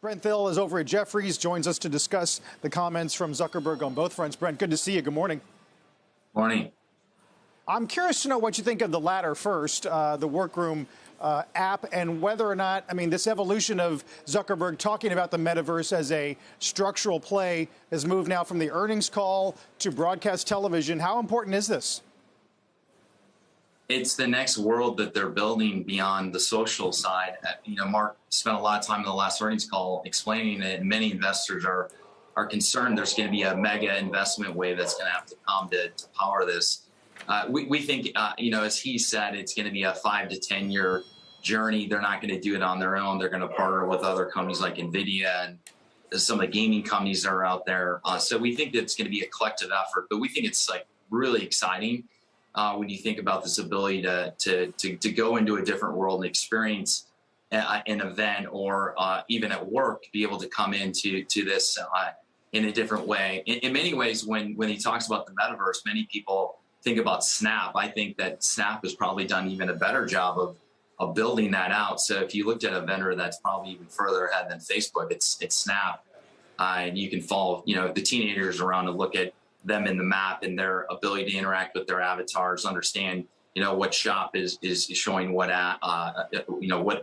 Brent Thill is over at Jefferies, joins us to discuss the comments from Zuckerberg on both fronts. Brent, good to see you. Good morning. Morning. I'm curious to know what you think of the latter first, the Workroom app, and whether or not, this evolution of Zuckerberg talking about the metaverse as a structural play has moved now from the earnings call to broadcast television. How important is this? It's the next world that they're building beyond the social side. Mark spent a lot of time in the last earnings call explaining that many investors are concerned there's going to be a mega investment wave that's going to have to come to power this. We think, as he said, it's going to be a 5 to 10 year journey. They're not going to do it on their own. They're going to partner with other companies like NVIDIA and some of the gaming companies that are out there. So we think that it's going to be a collective effort, but we think it's really exciting. When you think about this ability to go into a different world and experience an event or even at work, be able to come into this in a different way. In many ways, when he talks about the metaverse, many people think about Snap. I think that Snap has probably done even a better job of building that out. So if you looked at a vendor that's probably even further ahead than Facebook, it's Snap. And you can follow the teenagers around and look at them in the map and their ability to interact with their avatars, understand what shop is showing what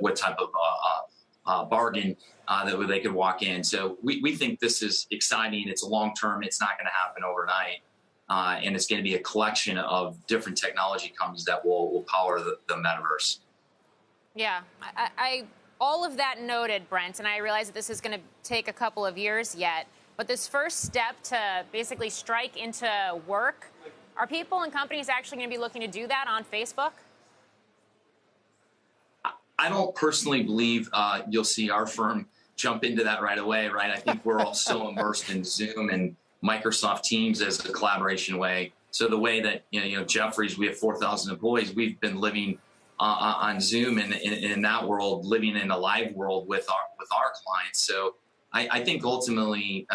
what type of bargain that they could walk in. So we think this is exciting. It's long term. It's not going to happen overnight, and it's going to be a collection of different technology companies that will power the metaverse. Yeah, I all of that noted, Brent, and I realize that this is going to take a couple of years yet. But this first step to basically strike into work, are people and companies actually going to be looking to do that on Facebook? I don't personally believe you'll see our firm jump into that right away, right? I think we're all so immersed in Zoom and Microsoft Teams as a collaboration way. So the way that, Jefferies, we have 4,000 employees, we've been living on Zoom and in that world, living in a live world with our clients. So I think ultimately,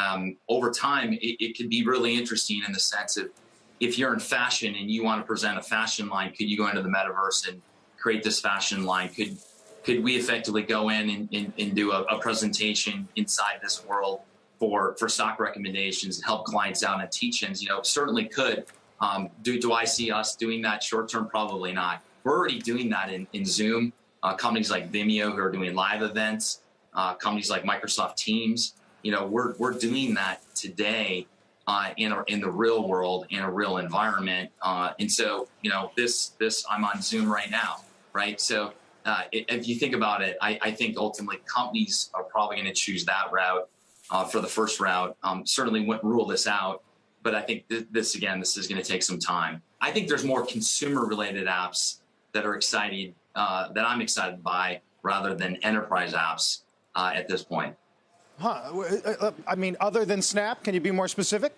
over time, it could be really interesting in the sense of if you're in fashion and you want to present a fashion line, could you go into the metaverse and create this fashion line? Could we effectively go in and do a presentation inside this world for stock recommendations, help clients out and teach-ins? Certainly could. Do I see us doing that short term? Probably not. We're already doing that in Zoom. Companies like Vimeo who are doing live events. Companies like Microsoft Teams, we're doing that today in the real world, in a real environment. And so, this I'm on Zoom right now, right? So if you think about it, I think ultimately companies are probably going to choose that route for the first route. Certainly wouldn't rule this out, but I think this is going to take some time. I think there's more consumer-related apps that are excited, that I'm excited by, rather than enterprise apps. At this point. Other than Snap, can you be more specific?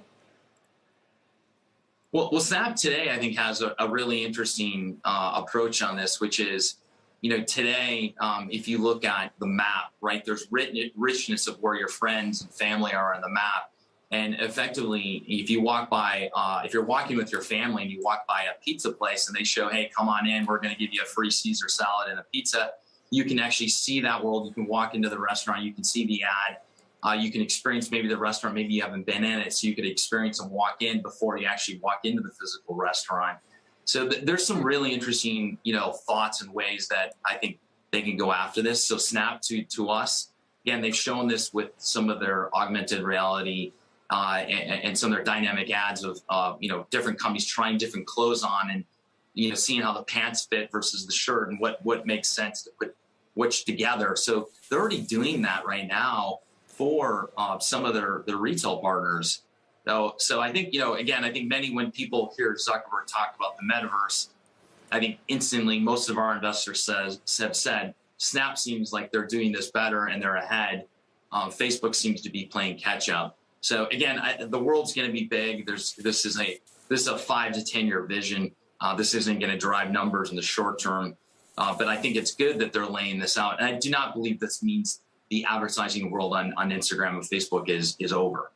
Well, Snap today, I think, has a really interesting approach on this, which is, today, if you look at the map, right, there's richness of where your friends and family are on the map. And effectively, if you walk by, if you're walking with your family and you walk by a pizza place and they show, hey, come on in, we're going to give you a free Caesar salad and a pizza. You can actually see that world. You can walk into the restaurant. You can see the ad. You can experience maybe the restaurant. Maybe you haven't been in it, so you could experience and walk in before you actually walk into the physical restaurant. So there's some really interesting, thoughts and ways that I think they can go after this. So Snap to us, again, they've shown this with some of their augmented reality and some of their dynamic ads of different companies trying different clothes on and seeing how the pants fit versus the shirt and what makes sense to put which together. So they're already doing that right now for some of their retail partners. So I think, again, I think when people hear Zuckerberg talk about the metaverse, I think instantly most of our investors have said, Snap seems like they're doing this better and they're ahead. Facebook seems to be playing catch up. So again, the world's going to be big. This is a 5 to 10 year vision. This isn't going to drive numbers in the short term, but I think it's good that they're laying this out. And I do not believe this means the advertising world on Instagram and Facebook is over.